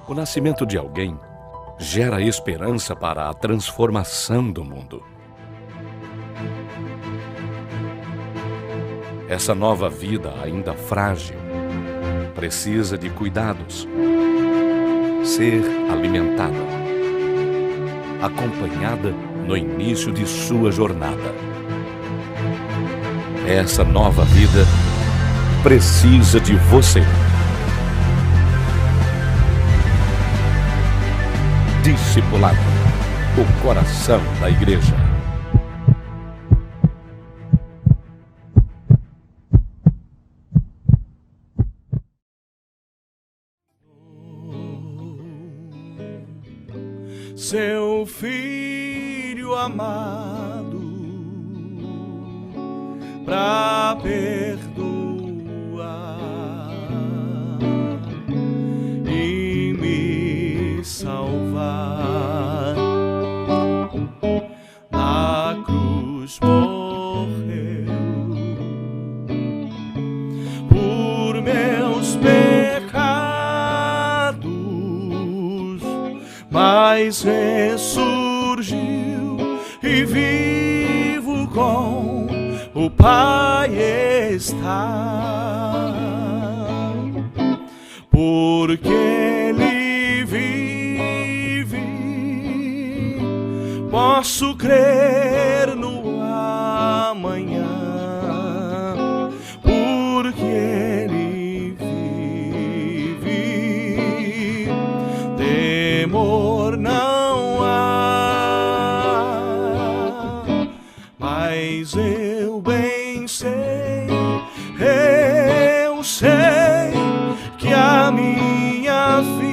O nascimento de alguém gera esperança para a transformação do mundo. Essa nova vida, ainda frágil, precisa de cuidados, ser alimentada, acompanhada no início de sua jornada. Essa nova vida precisa de você. Discipulado, o coração da igreja. Seu filho amado, pra perdoar e me salvar, na cruz morreu por meus pecados, mas ressurgiu e vivo com o Pai está, porque Ele vive, posso crer no amanhã, porque Ele vive, temor não há, mas eu bem sei, eu sei que a minha vida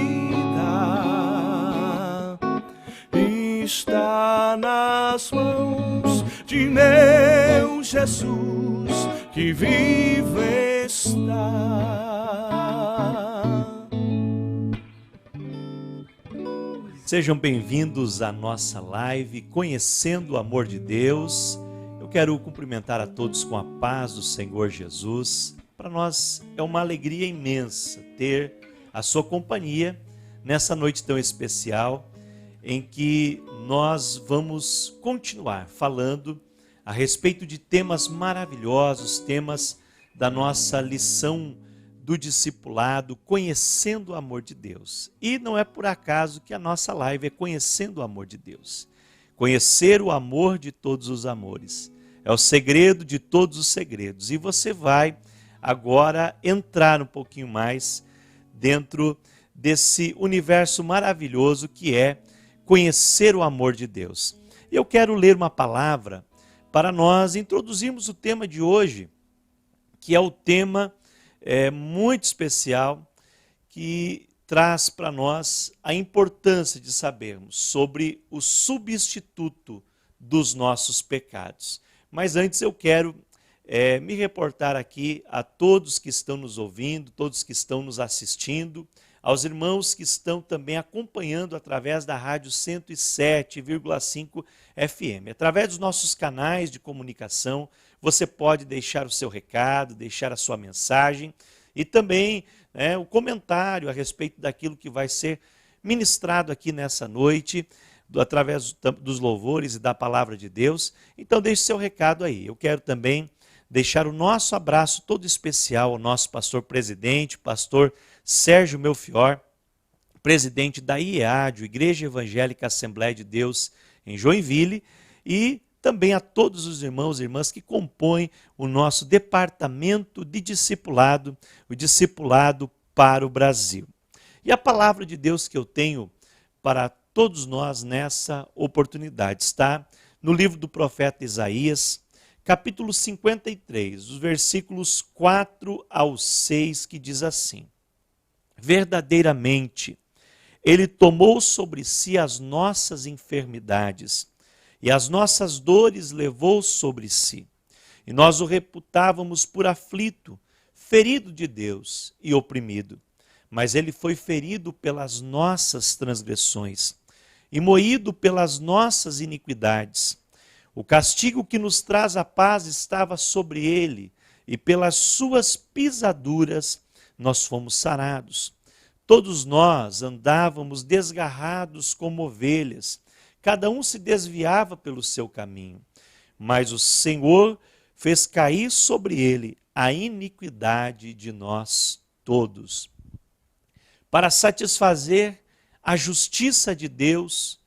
está nas mãos de meu Jesus, que vive está. Sejam bem-vindos à nossa live Conhecendo o Amor de Deus. Eu quero cumprimentar a todos com a paz do Senhor Jesus. Para nós é uma alegria imensa ter a sua companhia nessa noite tão especial em que nós vamos continuar falando a respeito de temas maravilhosos, temas da nossa lição do discipulado, conhecendo o amor de Deus. E não é por acaso que a nossa live é Conhecendo o Amor de Deus. Conhecer o amor de todos os amores. É o segredo de todos os segredos. E você vai agora entrar um pouquinho mais dentro desse universo maravilhoso que é conhecer o amor de Deus. E eu quero ler uma palavra para nós introduzirmos o tema de hoje, que é o tema muito especial, que traz para nós a importância de sabermos sobre o substituto dos nossos pecados. Mas antes eu quero me reportar aqui a todos que estão nos ouvindo, todos que estão nos assistindo, aos irmãos que estão também acompanhando através da rádio 107,5 FM. Através dos nossos canais de comunicação, você pode deixar o seu recado, deixar a sua mensagem e também o comentário a respeito daquilo que vai ser ministrado aqui nessa noite, através dos louvores e da palavra de Deus. Então deixe seu recado aí. Eu quero também deixar o nosso abraço todo especial ao nosso pastor presidente, pastor Sérgio Melfior, presidente da IEAD, Igreja Evangélica Assembleia de Deus em Joinville, e também a todos os irmãos e irmãs que compõem o nosso departamento de discipulado, o discipulado para o Brasil. E a palavra de Deus que eu tenho para todos nós nessa oportunidade está no livro do profeta Isaías, capítulo 53, os versículos 4 ao 6, que diz assim: verdadeiramente, Ele tomou sobre si as nossas enfermidades e as nossas dores levou sobre si. E nós o reputávamos por aflito, ferido de Deus e oprimido. Mas Ele foi ferido pelas nossas transgressões e moído pelas nossas iniquidades. O castigo que nos traz a paz estava sobre Ele, e pelas suas pisaduras nós fomos sarados. Todos nós andávamos desgarrados como ovelhas, cada um se desviava pelo seu caminho, mas o Senhor fez cair sobre ele a iniquidade de nós todos. Para satisfazer a justiça de Deus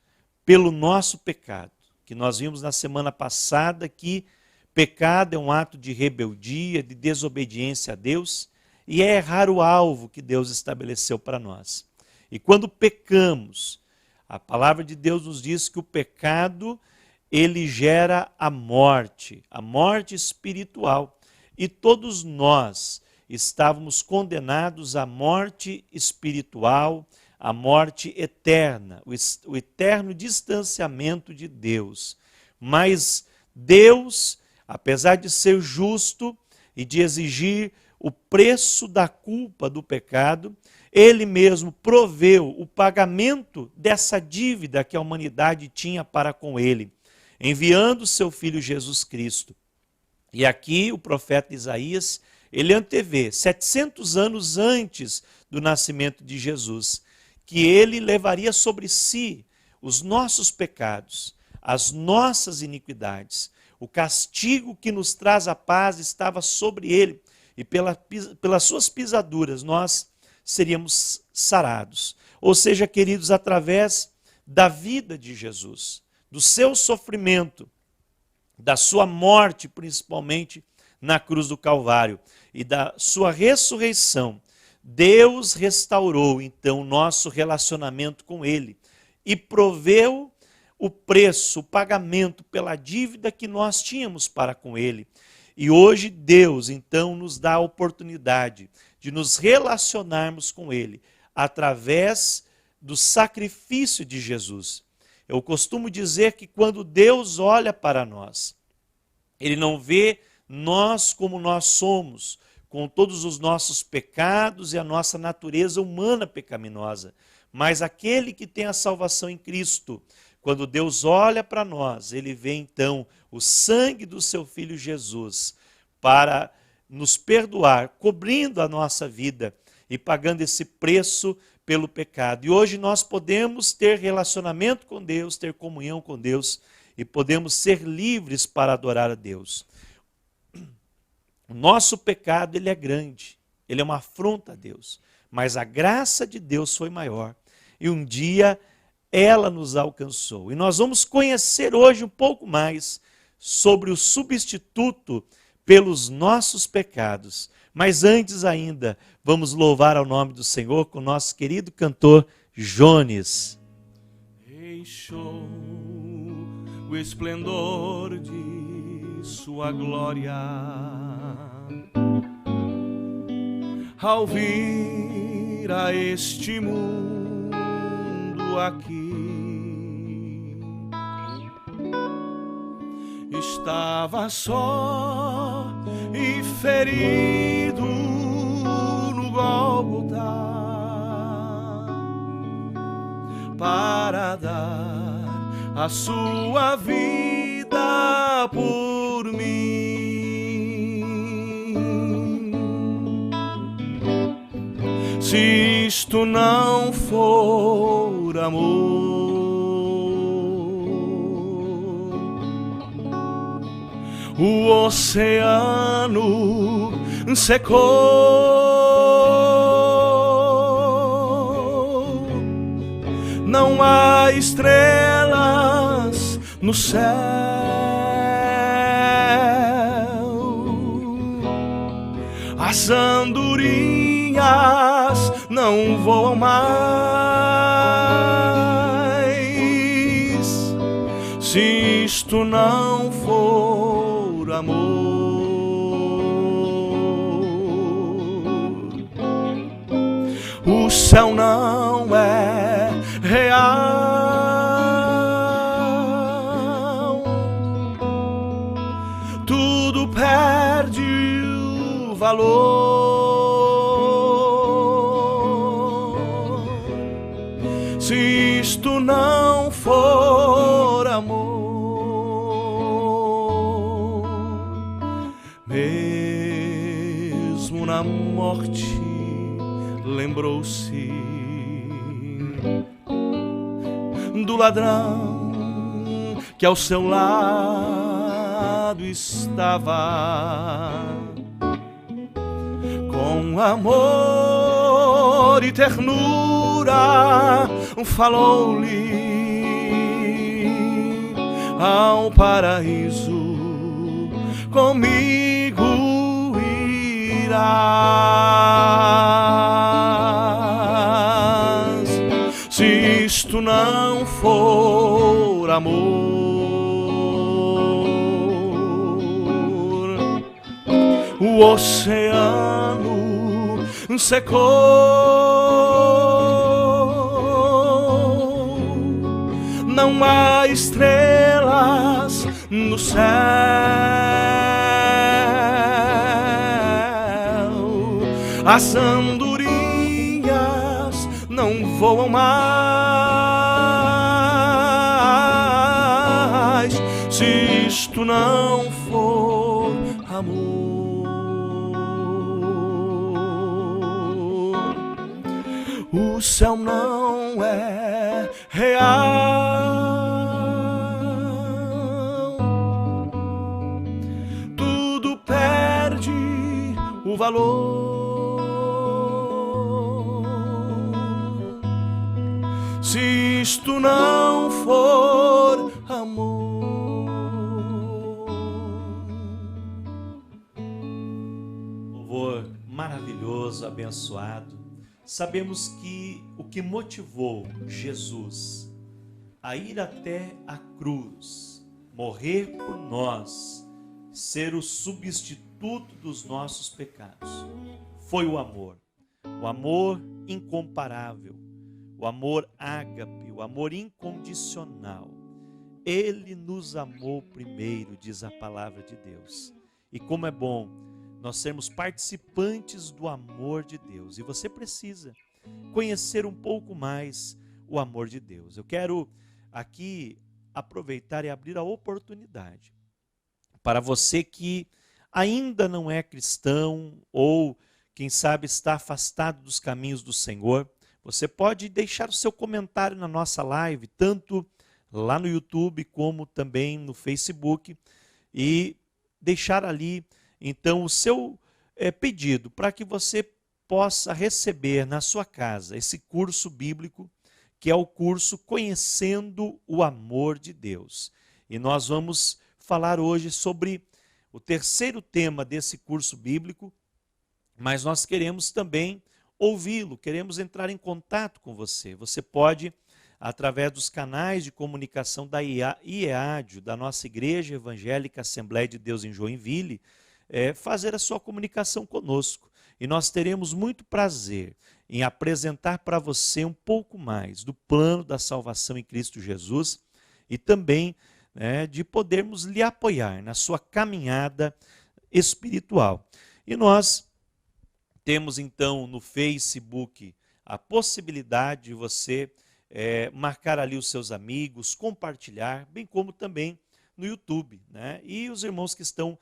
pelo nosso pecado, que nós vimos na semana passada que pecado é um ato de rebeldia, de desobediência a Deus, e é errar o alvo que Deus estabeleceu para nós. E quando pecamos, a palavra de Deus nos diz que o pecado, ele gera a morte espiritual. E todos nós estávamos condenados à morte espiritual, à morte eterna, o eterno distanciamento de Deus. Mas Deus, apesar de ser justo e de exigir o preço da culpa do pecado, Ele mesmo proveu o pagamento dessa dívida que a humanidade tinha para com Ele, enviando seu Filho Jesus Cristo. E aqui o profeta Isaías, ele antevê, 700 anos antes do nascimento de Jesus, que Ele levaria sobre si os nossos pecados, as nossas iniquidades. O castigo que nos traz a paz estava sobre Ele, e pelas suas pisaduras nós seríamos sarados. Ou seja, queridos, através da vida de Jesus, do seu sofrimento, da sua morte, principalmente na cruz do Calvário, e da sua ressurreição, Deus restaurou então o nosso relacionamento com Ele e proveu o preço, o pagamento pela dívida que nós tínhamos para com Ele. E hoje Deus, então, nos dá a oportunidade de nos relacionarmos com Ele através do sacrifício de Jesus. Eu costumo dizer que quando Deus olha para nós, Ele não vê nós como nós somos, com todos os nossos pecados e a nossa natureza humana pecaminosa, mas aquele que tem a salvação em Cristo. Quando Deus olha para nós, Ele vê então o sangue do seu Filho Jesus para nos perdoar, cobrindo a nossa vida e pagando esse preço pelo pecado. E hoje nós podemos ter relacionamento com Deus, ter comunhão com Deus e podemos ser livres para adorar a Deus. O nosso pecado, ele é grande, ele é uma afronta a Deus, mas a graça de Deus foi maior e um dia ela nos alcançou. E nós vamos conhecer hoje um pouco mais sobre o substituto pelos nossos pecados. Mas antes ainda, vamos louvar ao nome do Senhor com o nosso querido cantor Jones. Deixou o esplendor de sua glória ao vir a este mundo aqui. Estava só e ferido no Gólgota para dar a sua vida por mim. Se isto não for amor, o oceano secou, não há estrelas no céu, as andorinhas não voam mais, se isto não for amor. O céu não é real, tudo perde o valor, se isto não for amor. Mesmo na morte lembrou-se do ladrão que ao seu lado estava. Com amor e ternura falou-lhe: ao paraíso comigo irás. Se isto não for amor, o oceano secou, não há estrelas no céu, as andorinhas não voam mais, se isto não for amor. O céu não é real, tudo perde o valor se isto não for amor. Louvor maravilhoso, abençoado. Sabemos que o que motivou Jesus a ir até a cruz, morrer por nós, ser o substituto dos nossos pecados, foi o amor incomparável, o amor ágape, o amor incondicional. Ele nos amou primeiro, diz a palavra de Deus. E como é bom nós sermos participantes do amor de Deus. E você precisa conhecer um pouco mais o amor de Deus. Eu quero aqui aproveitar e abrir a oportunidade para você que ainda não é cristão ou, quem sabe, está afastado dos caminhos do Senhor. Você pode deixar o seu comentário na nossa live, tanto lá no YouTube como também no Facebook, e deixar ali então o seu pedido para que você possa receber na sua casa esse curso bíblico, que é o curso Conhecendo o Amor de Deus. E nós vamos falar hoje sobre o terceiro tema desse curso bíblico, mas nós queremos também ouvi-lo, queremos entrar em contato com você. Você pode, através dos canais de comunicação da IEAD, da nossa Igreja Evangélica Assembleia de Deus em Joinville, fazer a sua comunicação conosco. E nós teremos muito prazer em apresentar para você um pouco mais do plano da salvação em Cristo Jesus e também de podermos lhe apoiar na sua caminhada espiritual. E nós temos então no Facebook a possibilidade de você marcar ali os seus amigos, compartilhar, bem como também no YouTube, E os irmãos que estão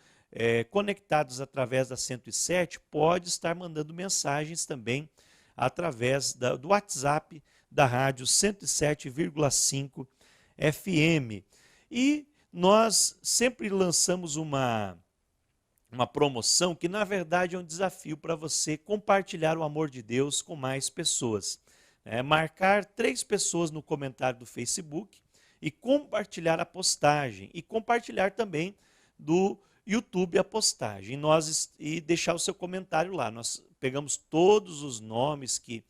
conectados através da 107, pode estar mandando mensagens também através do WhatsApp da rádio 107,5 FM. E nós sempre lançamos uma promoção que na verdade é um desafio para você compartilhar o amor de Deus com mais pessoas. Marcar 3 pessoas no comentário do Facebook e compartilhar a postagem e compartilhar também do YouTube a postagem e deixar o seu comentário lá. Nós pegamos todos os nomes que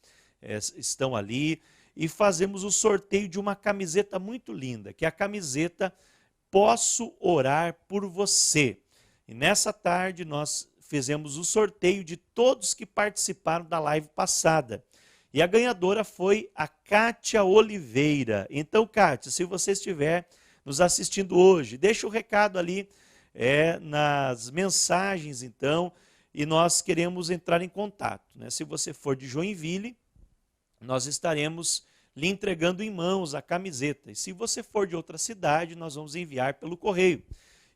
estão ali e fazemos o sorteio de uma camiseta muito linda, que é a camiseta Posso Orar por Você. E nessa tarde nós fizemos o sorteio de todos que participaram da live passada. E a ganhadora foi a Kátia Oliveira. Então, Kátia, se você estiver nos assistindo hoje, deixa o recado ali nas mensagens, então, e nós queremos entrar em contato. Se você for de Joinville, nós estaremos lhe entregando em mãos a camiseta. E se você for de outra cidade, nós vamos enviar pelo correio.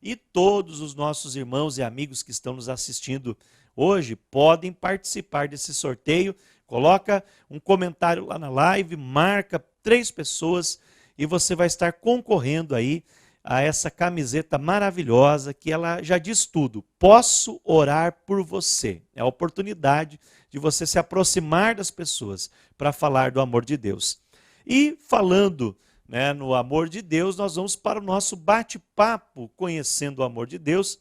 E todos os nossos irmãos e amigos que estão nos assistindo hoje podem participar desse sorteio. Coloca um comentário lá na live, marca 3 pessoas e você vai estar concorrendo aí a essa camiseta maravilhosa que ela já diz tudo. Posso orar por você. É a oportunidade de você se aproximar das pessoas para falar do amor de Deus. E falando, né, no amor de Deus, nós vamos para o nosso bate-papo conhecendo o amor de Deus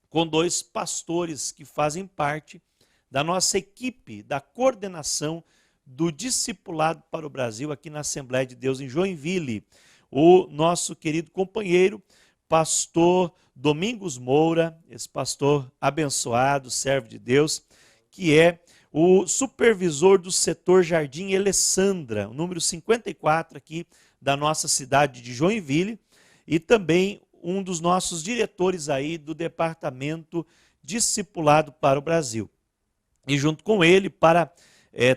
com dois pastores que fazem parte da nossa equipe, da coordenação do discipulado para o Brasil aqui na Assembleia de Deus em Joinville. O nosso querido companheiro, pastor Domingos Moura, esse pastor abençoado, servo de Deus, que é o supervisor do setor Jardim Alessandra, o número 54 aqui da nossa cidade de Joinville, e também um dos nossos diretores aí do departamento discipulado para o Brasil. E junto com ele, para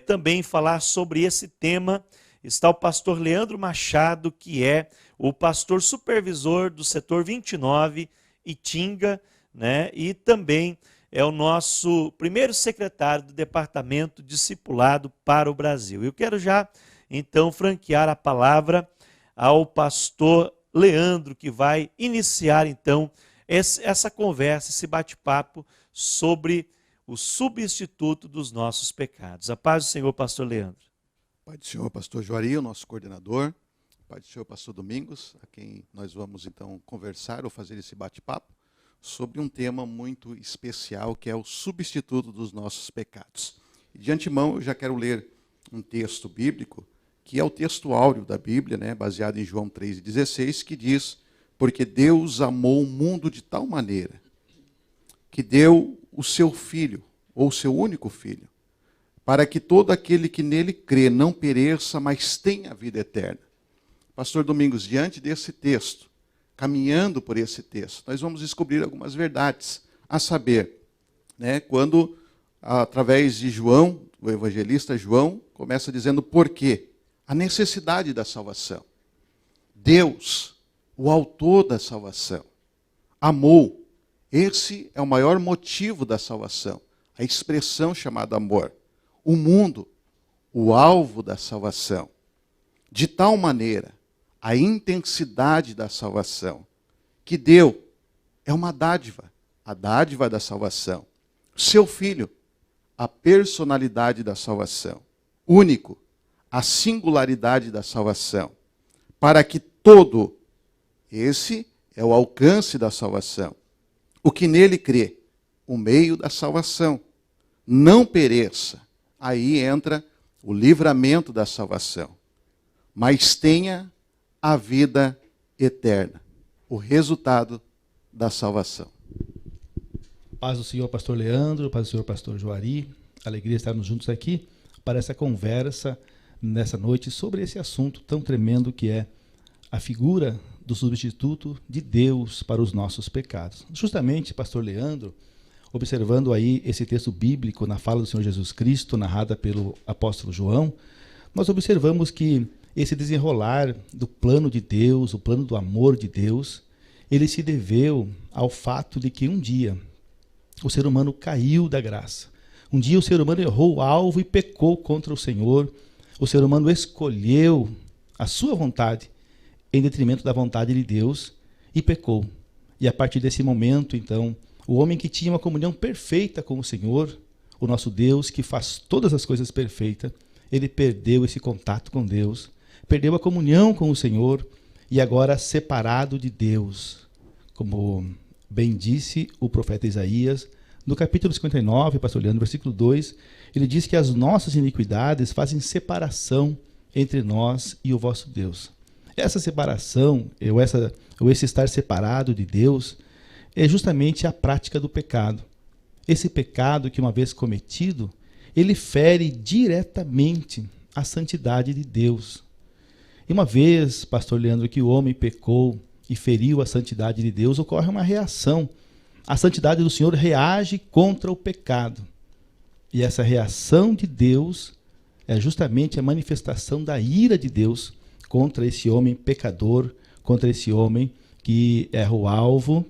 também falar sobre esse tema, está o pastor Leandro Machado, que é o pastor supervisor do setor 29, Itinga, né? E também é o nosso primeiro secretário do departamento discipulado para o Brasil. Eu quero já, então, franquear a palavra ao pastor Leandro, que vai iniciar, então, essa conversa, esse bate-papo sobre o substituto dos nossos pecados. A paz do Senhor, pastor Leandro. Pai do Senhor, pastor Juari, o nosso coordenador. Pai do Senhor, pastor Domingos, a quem nós vamos então conversar ou fazer esse bate-papo sobre um tema muito especial, que é o substituto dos nossos pecados. E de antemão, eu já quero ler um texto bíblico, que é o texto áureo da Bíblia, né, baseado em João 3,16, que diz: porque Deus amou o mundo de tal maneira que deu o seu Filho, ou o seu único Filho, para que todo aquele que nele crê não pereça, mas tenha a vida eterna. Pastor Domingos, diante desse texto, caminhando por esse texto, nós vamos descobrir algumas verdades, a saber, né, quando, através de João, o evangelista João, começa dizendo por quê? A necessidade da salvação. Deus, o autor da salvação, amou. Esse é o maior motivo da salvação, a expressão chamada amor. O mundo, o alvo da salvação. De tal maneira, a intensidade da salvação, que deu, é uma dádiva, a dádiva da salvação. Seu Filho, a personalidade da salvação. Único, a singularidade da salvação. Para que todo, esse é o alcance da salvação. O que nele crê, o meio da salvação, não pereça. Aí entra o livramento da salvação. Mas tenha a vida eterna. O resultado da salvação. Paz do Senhor, pastor Leandro, paz do Senhor, pastor Juari. Alegria estarmos juntos aqui para essa conversa nessa noite sobre esse assunto tão tremendo que é a figura do substituto de Deus para os nossos pecados. Justamente, pastor Leandro, observando aí esse texto bíblico na fala do Senhor Jesus Cristo, narrada pelo apóstolo João, nós observamos que esse desenrolar do plano de Deus, o plano do amor de Deus, ele se deveu ao fato de que um dia o ser humano caiu da graça. Um dia o ser humano errou o alvo e pecou contra o Senhor. O ser humano escolheu a sua vontade em detrimento da vontade de Deus e pecou. E a partir desse momento, então, o homem que tinha uma comunhão perfeita com o Senhor, o nosso Deus, que faz todas as coisas perfeitas, ele perdeu esse contato com Deus, perdeu a comunhão com o Senhor e agora separado de Deus. Como bem disse o profeta Isaías, no capítulo 59, pastor Leandro, versículo 2, ele diz que as nossas iniquidades fazem separação entre nós e o vosso Deus. Essa separação, ou esse estar separado de Deus, é justamente a prática do pecado. Esse pecado que uma vez cometido, ele fere diretamente a santidade de Deus. E uma vez, pastor Leandro, que o homem pecou e feriu a santidade de Deus, ocorre uma reação. A santidade do Senhor reage contra o pecado. E essa reação de Deus é justamente a manifestação da ira de Deus contra esse homem pecador, contra esse homem que erra o alvo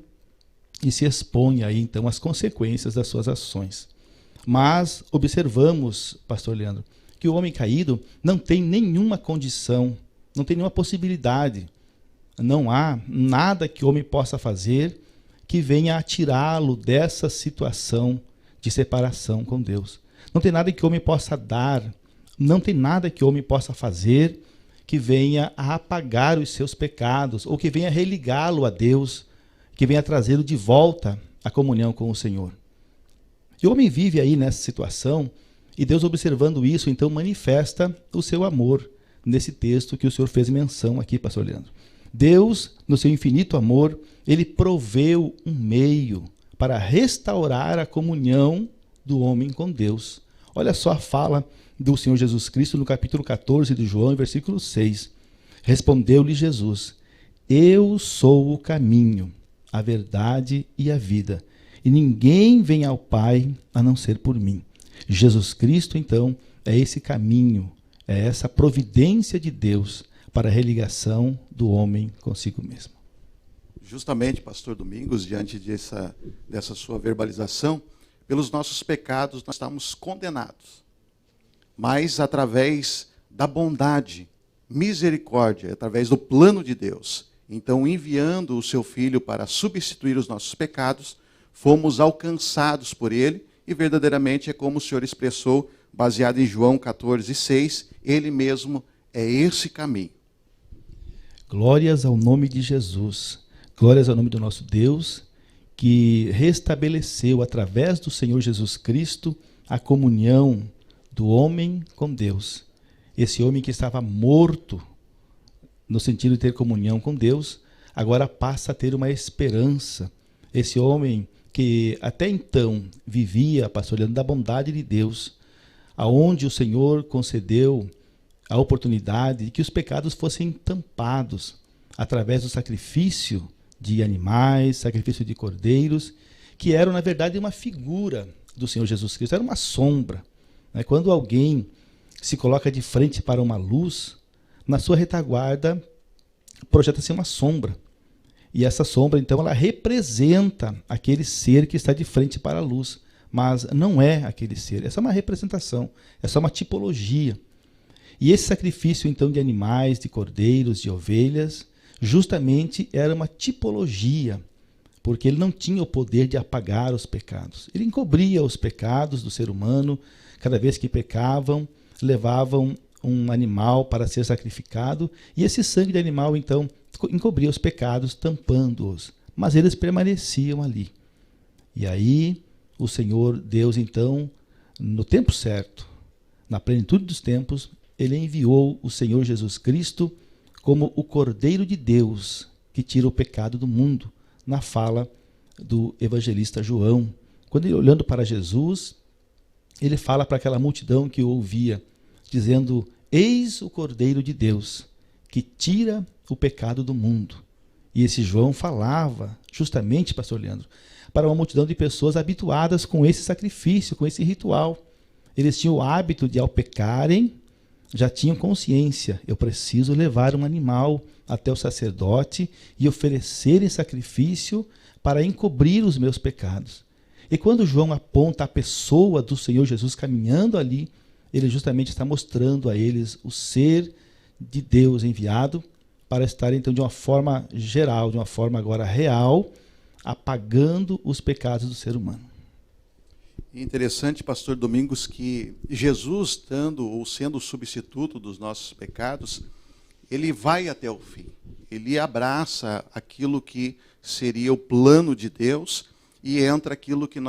e se expõe aí então às consequências das suas ações. Mas observamos, pastor Leandro, que o homem caído não tem nenhuma condição Não tem nenhuma possibilidade. Não há nada que o homem possa fazer que venha a tirá-lo dessa situação de separação com Deus. Não tem nada que o homem possa dar, não tem nada que o homem possa fazer que venha a apagar os seus pecados, ou que venha a religá-lo a Deus, que venha a trazê-lo de volta à comunhão com o Senhor. E o homem vive aí nessa situação, e Deus, observando isso, então manifesta o seu amor nesse texto que o Senhor fez menção aqui, pastor Leandro. Deus, no seu infinito amor, ele proveu um meio para restaurar a comunhão do homem com Deus. Olha só a fala do Senhor Jesus Cristo no capítulo 14 de João, versículo 6. Respondeu-lhe Jesus: eu sou o caminho, a verdade e a vida, e ninguém vem ao Pai a não ser por mim. Jesus Cristo, então, é esse caminho, é essa providência de Deus para a religação do homem consigo mesmo. Justamente, pastor Domingos, diante dessa sua verbalização, pelos nossos pecados nós estamos condenados. Mas através da bondade, misericórdia, através do plano de Deus, então enviando o seu Filho para substituir os nossos pecados, fomos alcançados por ele, e verdadeiramente é como o Senhor expressou, baseado em João 14:6, ele mesmo é esse caminho. Glórias ao nome de Jesus, glórias ao nome do nosso Deus, que restabeleceu através do Senhor Jesus Cristo a comunhão do homem com Deus. Esse homem que estava morto, no sentido de ter comunhão com Deus, agora passa a ter uma esperança. Esse homem que até então vivia, pastor Leandro, da bondade de Deus, aonde o Senhor concedeu a oportunidade de que os pecados fossem tampados através do sacrifício de animais, sacrifício de cordeiros, que eram, na verdade, uma figura do Senhor Jesus Cristo, era uma sombra. Quando alguém se coloca de frente para uma luz, na sua retaguarda projeta-se uma sombra. E essa sombra, então, ela representa aquele ser que está de frente para a luz. Mas não é aquele ser, é só uma representação, é só uma tipologia. E esse sacrifício, então, de animais, de cordeiros, de ovelhas, justamente era uma tipologia, porque ele não tinha o poder de apagar os pecados. Ele encobria os pecados do ser humano. Cada vez que pecavam, levavam um animal para ser sacrificado, e esse sangue de animal, então, encobria os pecados, tampando-os. Mas eles permaneciam ali. E aí, o Senhor Deus, então, no tempo certo, na plenitude dos tempos, ele enviou o Senhor Jesus Cristo como o Cordeiro de Deus, que tira o pecado do mundo, na fala do evangelista João. Quando ele, olhando para Jesus, ele fala para aquela multidão que o ouvia, dizendo: eis o Cordeiro de Deus, que tira o pecado do mundo. E esse João falava, justamente, pastor Leandro, para uma multidão de pessoas habituadas com esse sacrifício, com esse ritual. Eles tinham o hábito de, ao pecarem, já tinham consciência: eu preciso levar um animal até o sacerdote e oferecer em sacrifício para encobrir os meus pecados. E quando João aponta a pessoa do Senhor Jesus caminhando ali, ele justamente está mostrando a eles o ser de Deus enviado para estar, então, de uma forma geral, de uma forma agora real, apagando os pecados do ser humano. Interessante, pastor Domingos, que Jesus, estando ou sendo o substituto dos nossos pecados, ele vai até o fim. Ele abraça aquilo que seria o plano de Deus e entra aquilo que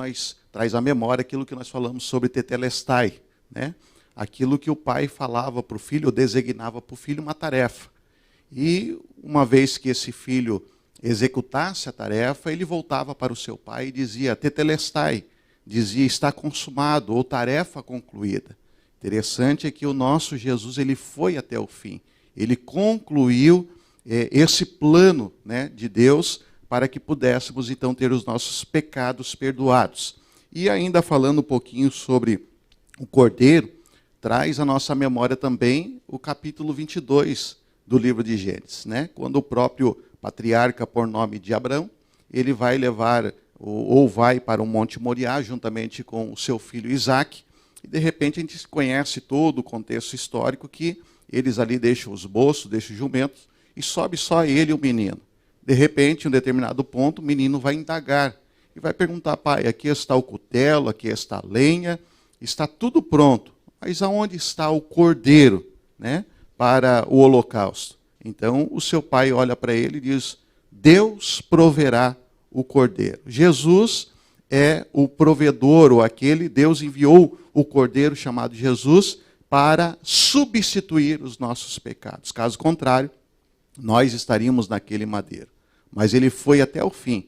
traz à memória aquilo que nós falamos sobre tetelestai, né? Aquilo que o pai falava para o filho, ou designava para o filho uma tarefa. E uma vez que esse filho executasse a tarefa, ele voltava para o seu pai e dizia tetelestai, dizia está consumado, ou tarefa concluída. Interessante é que o nosso Jesus, ele foi até o fim. Ele concluiu esse plano, né, de Deus para que pudéssemos então ter os nossos pecados perdoados. E ainda falando um pouquinho sobre o Cordeiro, traz à nossa memória também o capítulo 22 do livro de Gênesis, né? Quando o próprio patriarca, por nome de Abrão, ele vai levar, ou vai para o Monte Moriá, juntamente com o seu filho Isaque, e de repente a gente conhece todo o contexto histórico que eles ali deixam os moços, deixam os jumentos, e sobe só ele e o menino. De repente, em um determinado ponto, o menino vai indagar e vai perguntar: pai, aqui está o cutelo, aqui está a lenha, está tudo pronto, mas aonde está o cordeiro, né, para o holocausto? Então, o seu pai olha para ele e diz: Deus proverá o cordeiro. Jesus é o provedor, ou aquele, Deus enviou o cordeiro chamado Jesus para substituir os nossos pecados. Caso contrário, nós estaríamos naquele madeiro. Mas ele foi até o fim,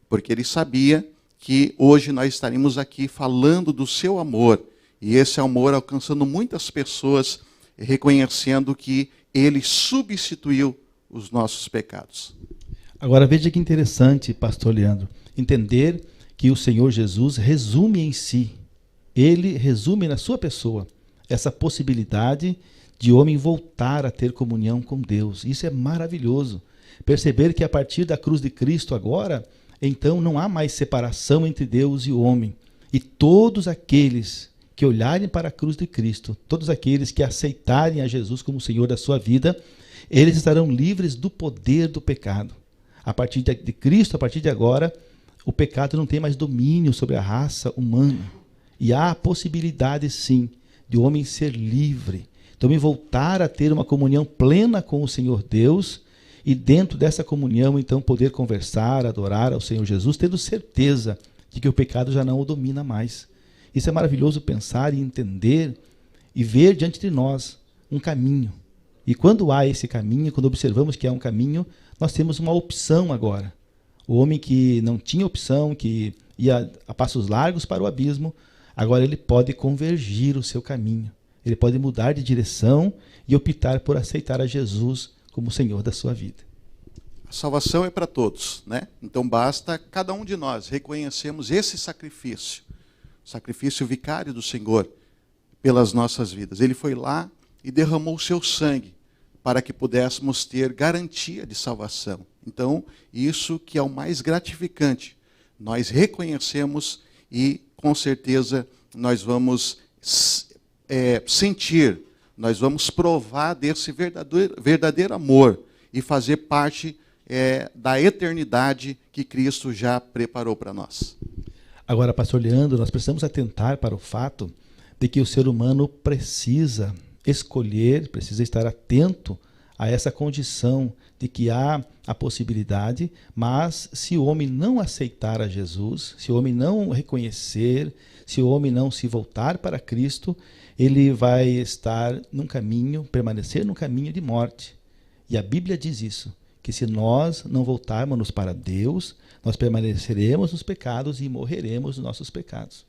porque ele sabia que hoje nós estaríamos aqui falando do seu amor, e esse amor alcançando muitas pessoas, reconhecendo que ele substituiu os nossos pecados. Agora veja que interessante, pastor Leandro, entender que o Senhor Jesus resume em si, ele resume na sua pessoa essa possibilidade de homem voltar a ter comunhão com Deus. Isso é maravilhoso. Perceber que a partir da cruz de Cristo agora, então não há mais separação entre Deus e o homem. E todos aqueles que olharem para a cruz de Cristo, todos aqueles que aceitarem a Jesus como Senhor da sua vida, eles estarão livres do poder do pecado. A partir de Cristo, a partir de agora, o pecado não tem mais domínio sobre a raça humana. E há a possibilidade, sim, de o homem ser livre. Então, me voltar a ter uma comunhão plena com o Senhor Deus, e dentro dessa comunhão, então, poder conversar, adorar ao Senhor Jesus, tendo certeza de que o pecado já não o domina mais. Isso é maravilhoso pensar e entender e ver diante de nós um caminho. E quando há esse caminho, quando observamos que há um caminho, nós temos uma opção agora. O homem que não tinha opção, que ia a passos largos para o abismo, agora ele pode convergir o seu caminho. Ele pode mudar de direção e optar por aceitar a Jesus como Senhor da sua vida. A salvação é para todos, né? Então basta cada um de nós reconhecermos esse sacrifício, o sacrifício vicário do Senhor pelas nossas vidas. Ele foi lá e derramou o seu sangue para que pudéssemos ter garantia de salvação. Então, isso que é o mais gratificante, nós reconhecemos e, com certeza, nós vamos sentir, nós vamos provar desse verdadeiro amor e fazer parte da eternidade que Cristo já preparou para nós. Agora, pastor Leandro, nós precisamos atentar para o fato de que o ser humano precisa escolher, precisa estar atento a essa condição de que há a possibilidade, mas se o homem não aceitar a Jesus, se o homem não reconhecer, se o homem não se voltar para Cristo, ele vai estar num caminho, permanecer num caminho de morte. E a Bíblia diz isso, que se nós não voltarmos para Deus, nós permaneceremos nos pecados e morreremos nos nossos pecados.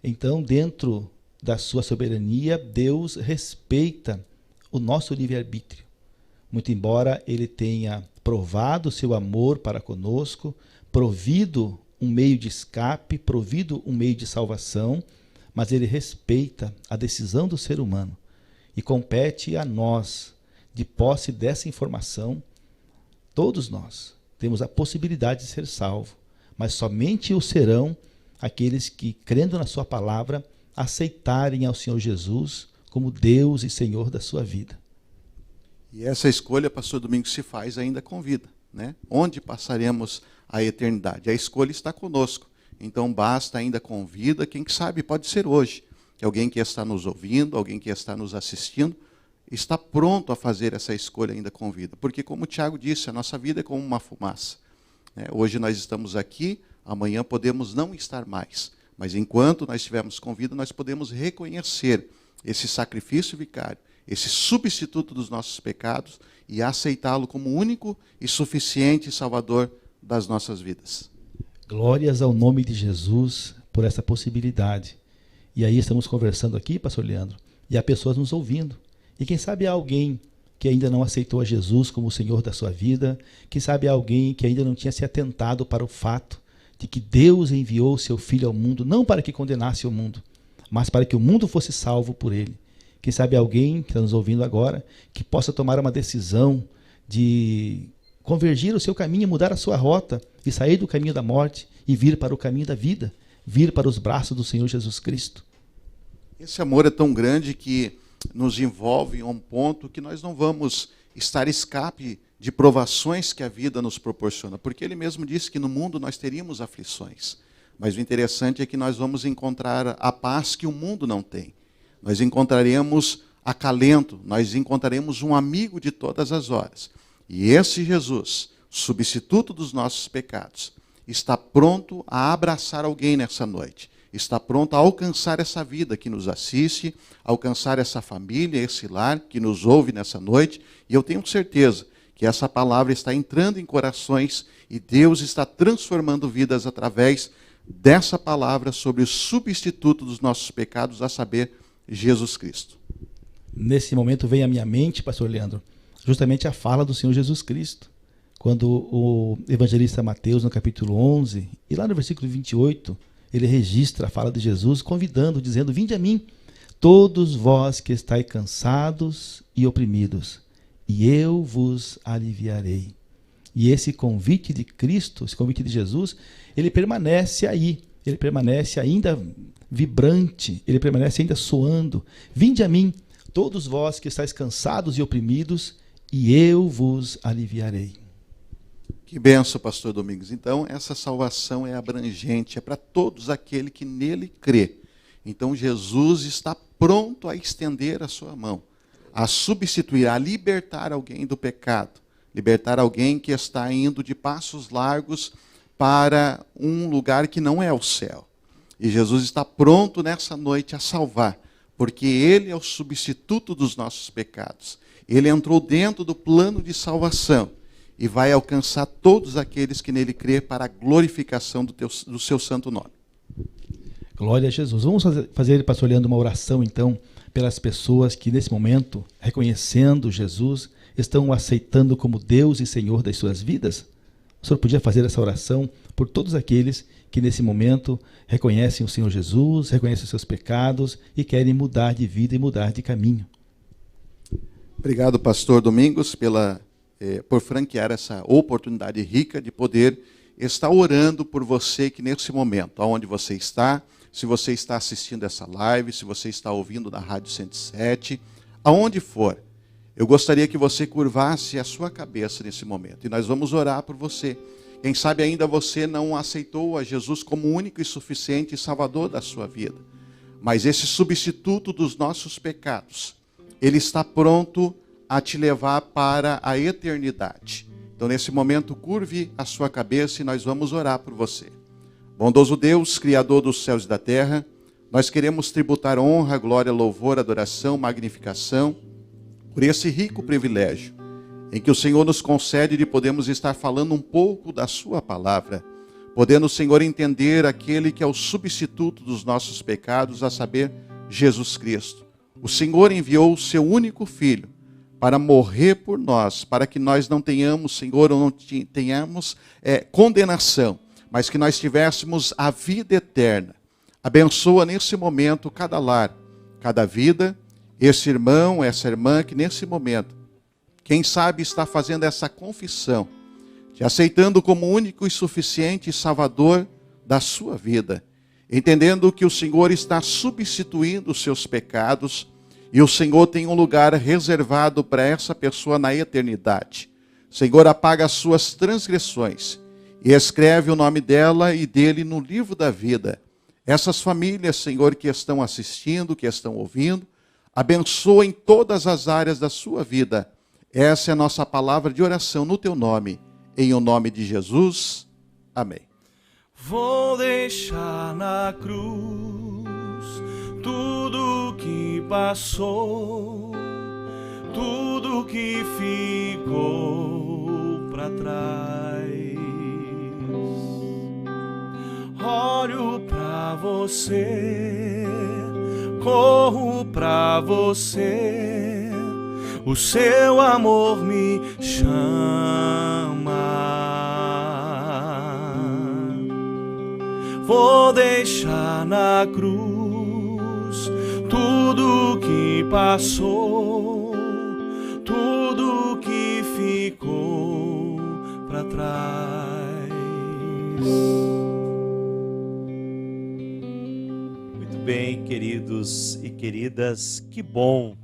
Então, dentro da sua soberania, Deus respeita o nosso livre-arbítrio. Muito embora ele tenha provado o seu amor para conosco, provido um meio de escape, provido um meio de salvação, mas ele respeita a decisão do ser humano e compete a nós, de posse dessa informação, todos nós temos a possibilidade de ser salvo, mas somente o serão aqueles que, crendo na sua palavra, aceitarem ao Senhor Jesus como Deus e Senhor da sua vida. E essa escolha, pastor Domingos, se faz ainda com vida, né? Onde passaremos a eternidade? A escolha está conosco. Então basta ainda com vida, quem sabe pode ser hoje, que alguém que está nos ouvindo, alguém que está nos assistindo, está pronto a fazer essa escolha ainda com vida. Porque, como o Tiago disse, a nossa vida é como uma fumaça, né? Hoje nós estamos aqui, amanhã podemos não estar mais. Mas enquanto nós estivermos com vida, nós podemos reconhecer esse sacrifício vicário, esse substituto dos nossos pecados e aceitá-lo como único e suficiente Salvador das nossas vidas. Glórias ao nome de Jesus por essa possibilidade. E aí estamos conversando aqui, pastor Leandro, e há pessoas nos ouvindo. E quem sabe há alguém que ainda não aceitou a Jesus como o Senhor da sua vida, quem sabe há alguém que ainda não tinha se atentado para o fato de que Deus enviou o seu Filho ao mundo, não para que condenasse o mundo, mas para que o mundo fosse salvo por ele. Quem sabe alguém que está nos ouvindo agora, que possa tomar uma decisão de convergir o seu caminho, mudar a sua rota e sair do caminho da morte e vir para o caminho da vida, vir para os braços do Senhor Jesus Cristo. Esse amor é tão grande que nos envolve a um ponto que nós não vamos estar escape de provações que a vida nos proporciona, porque ele mesmo disse que no mundo nós teríamos aflições, mas o interessante é que nós vamos encontrar a paz que o mundo não tem. Nós encontraremos acalento, nós encontraremos um amigo de todas as horas. E esse Jesus, substituto dos nossos pecados, está pronto a abraçar alguém nessa noite. Está pronto a alcançar essa vida que nos assiste, alcançar essa família, esse lar que nos ouve nessa noite. E eu tenho certeza que essa palavra está entrando em corações e Deus está transformando vidas através dessa palavra sobre o substituto dos nossos pecados, a saber, Jesus Cristo. Nesse momento vem à minha mente, pastor Leandro, justamente a fala do Senhor Jesus Cristo. Quando o evangelista Mateus, no capítulo 11, e lá no versículo 28, ele registra a fala de Jesus, convidando, dizendo: vinde a mim, todos vós que estáis cansados e oprimidos, e eu vos aliviarei. E esse convite de Cristo, esse convite de Jesus, ele permanece aí, ele permanece ainda vibrante, ele permanece ainda soando. Vinde a mim, todos vós que estáis cansados e oprimidos, e eu vos aliviarei. Que benção, pastor Domingos. Então, essa salvação é abrangente, é para todos aquele que nele crê. Então, Jesus está pronto a estender a sua mão, a substituir, a libertar alguém do pecado, libertar alguém que está indo de passos largos para um lugar que não é o céu. E Jesus está pronto nessa noite a salvar, porque Ele é o substituto dos nossos pecados. Ele entrou dentro do plano de salvação e vai alcançar todos aqueles que nele crê para a glorificação do seu santo nome. Glória a Jesus. Vamos fazer, pastor Leandro, uma oração então pelas pessoas que nesse momento, reconhecendo Jesus, estão o aceitando como Deus e Senhor das suas vidas? O senhor podia fazer essa oração por todos aqueles que nesse momento reconhecem o Senhor Jesus, reconhecem os seus pecados e querem mudar de vida e mudar de caminho. Obrigado, pastor Domingos, por franquear essa oportunidade rica de poder estar orando por você que nesse momento, aonde você está, se você está assistindo essa live, se você está ouvindo na Rádio 107, aonde for, eu gostaria que você curvasse a sua cabeça nesse momento e nós vamos orar por você. Quem sabe ainda você não aceitou a Jesus como único e suficiente Salvador da sua vida, mas esse substituto dos nossos pecados, ele está pronto a te levar para a eternidade. Então, nesse momento, curve a sua cabeça e nós vamos orar por você. Bondoso Deus, Criador dos céus e da terra, nós queremos tributar honra, glória, louvor, adoração, magnificação, por esse rico privilégio, em que o Senhor nos concede de podermos estar falando um pouco da sua palavra, podendo o Senhor entender aquele que é o substituto dos nossos pecados, a saber, Jesus Cristo. O Senhor enviou o seu único Filho, para morrer por nós, para que nós não tenhamos, Senhor, ou não tenhamos condenação, mas que nós tivéssemos a vida eterna. Abençoa nesse momento cada lar, cada vida, esse irmão, essa irmã que nesse momento, quem sabe está fazendo essa confissão, te aceitando como único e suficiente Salvador da sua vida, entendendo que o Senhor está substituindo os seus pecados, e o Senhor tem um lugar reservado para essa pessoa na eternidade. Senhor, apaga as suas transgressões e escreve o nome dela e dele no livro da vida. Essas famílias, Senhor, que estão assistindo, que estão ouvindo, abençoa em todas as áreas da sua vida. Essa é a nossa palavra de oração no teu nome. Em o nome de Jesus. Amém. Vou deixar na cruz tudo que passou, tudo que ficou para trás. Olho para você, corro para você, o seu amor me chama. Vou deixar na cruz tudo que passou, tudo que ficou para trás. Muito bem, queridos e queridas, que bom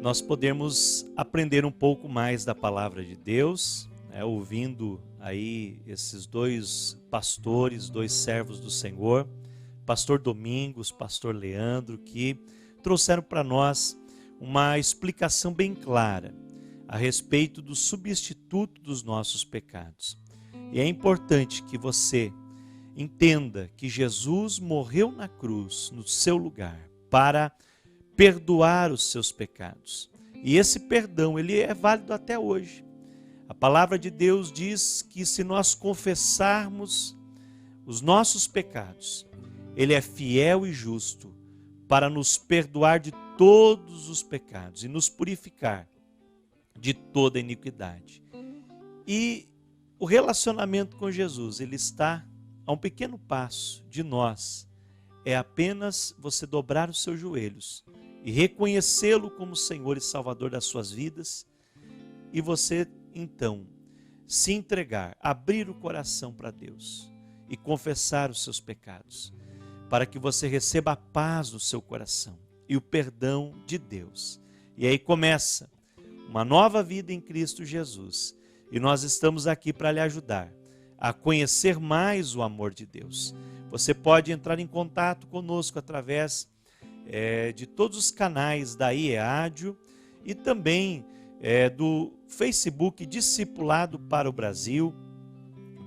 nós podermos aprender um pouco mais da palavra de Deus, né, ouvindo aí esses dois pastores, dois servos do Senhor, pastor Domingos, pastor Leandro, que trouxeram para nós uma explicação bem clara a respeito do substituto dos nossos pecados. E é importante que você entenda que Jesus morreu na cruz, no seu lugar, para perdoar os seus pecados. E esse perdão, ele é válido até hoje. A palavra de Deus diz que se nós confessarmos os nossos pecados, Ele é fiel e justo para nos perdoar de todos os pecados e nos purificar de toda iniquidade. E o relacionamento com Jesus, ele está a um pequeno passo de nós. É apenas você dobrar os seus joelhos e reconhecê-lo como Senhor e Salvador das suas vidas, e você então se entregar, abrir o coração para Deus e confessar os seus pecados, para que você receba a paz no seu coração e o perdão de Deus. E aí começa uma nova vida em Cristo Jesus, e nós estamos aqui para lhe ajudar a conhecer mais o amor de Deus. Você pode entrar em contato conosco através de todos os canais da IEADIO e também do Facebook Discipulado para o Brasil,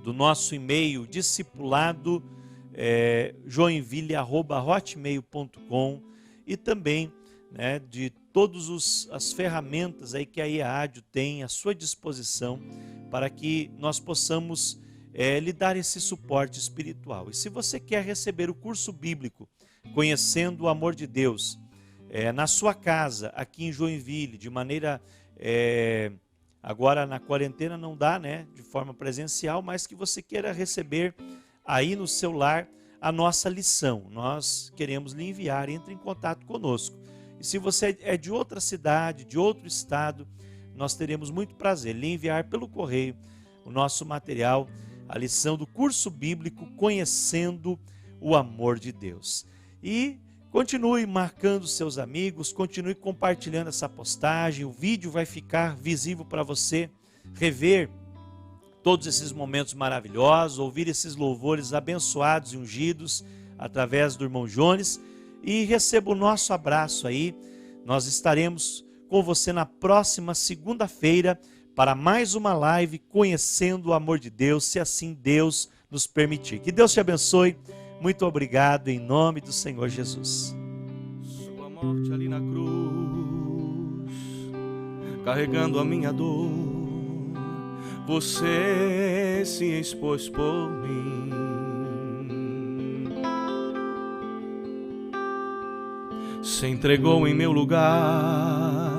do nosso e-mail discipulado joinville@hotmail.com, e também de todas as ferramentas aí que a IEADIO tem à sua disposição para que nós possamos lhe dar esse suporte espiritual. E se você quer receber o curso bíblico Conhecendo o Amor de Deus na sua casa, aqui em Joinville, de maneira, agora na quarentena não dá, de forma presencial, mas que você queira receber aí no seu lar a nossa lição, nós queremos lhe enviar. Entre em contato conosco. E se você é de outra cidade, de outro estado, nós teremos muito prazer em lhe enviar pelo correio o nosso material, a lição do curso bíblico Conhecendo o Amor de Deus. E continue marcando seus amigos, continue compartilhando essa postagem, o vídeo vai ficar visível para você rever todos esses momentos maravilhosos, ouvir esses louvores abençoados e ungidos através do irmão Jones, e receba o nosso abraço aí. Nós estaremos com você na próxima segunda-feira para mais uma live Conhecendo o Amor de Deus, se assim Deus nos permitir. Que Deus te abençoe. Muito obrigado em nome do Senhor Jesus. Sua morte ali na cruz, carregando a minha dor, você se expôs por mim. Se entregou em meu lugar,